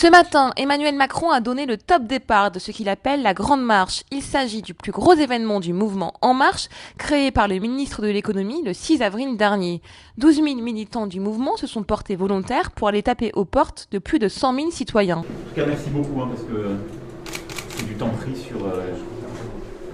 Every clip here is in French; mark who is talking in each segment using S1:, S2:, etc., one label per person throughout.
S1: Ce matin, Emmanuel Macron a donné le top départ de ce qu'il appelle la Grande Marche. Il s'agit du plus gros événement du mouvement En Marche, créé par le ministre de l'économie le 6 avril dernier. 12 000 militants du mouvement se sont portés volontaires pour aller taper aux portes de plus de 100 000 citoyens.
S2: En tout cas, merci beaucoup, parce que c'est du temps pris sur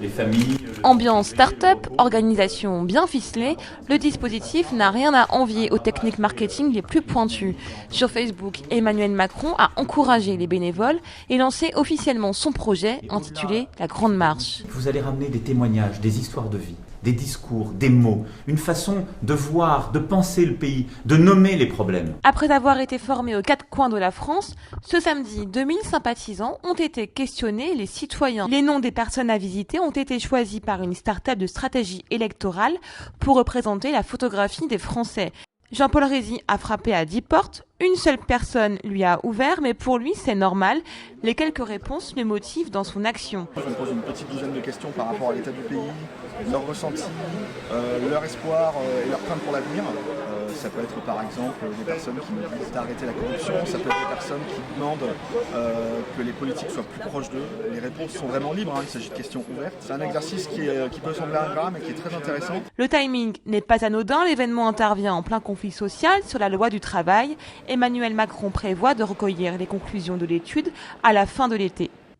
S2: les familles.
S1: Ambiance start-up, organisation bien ficelée, le dispositif n'a rien à envier aux techniques marketing les plus pointues. Sur Facebook, Emmanuel Macron a encouragé les bénévoles et lancé officiellement son projet intitulé La Grande Marche.
S2: Vous allez ramener des témoignages, des histoires de vie, des discours, des mots, une façon de voir, de penser le pays, de nommer les problèmes.
S1: Après avoir été formés aux quatre coins de la France, ce samedi, 2000 sympathisants ont été questionnés, les citoyens. Les noms des personnes à visiter ont été choisis par une start-up de stratégie électorale pour représenter la photographie des Français. Jean-Paul Rézy a frappé à 10 portes, une seule personne lui a ouvert, mais pour lui c'est normal. Les quelques réponses le motivent dans son action.
S3: Je me pose une petite douzaine de questions par rapport à l'état du pays, leurs ressentis, leur espoir et leurs craintes pour l'avenir. Ça peut être par exemple des personnes qui me disent d'arrêter la corruption, ça peut être des personnes qui demandent que les politiques soient plus proches d'eux. Les réponses sont vraiment libres, il s'agit de questions ouvertes. C'est un exercice qui peut sembler ingrat mais qui est très intéressant.
S1: Le timing n'est pas anodin, l'événement intervient en plein conflit social sur la loi du travail. Emmanuel Macron prévoit de recueillir les conclusions de l'étude à la fin de l'été.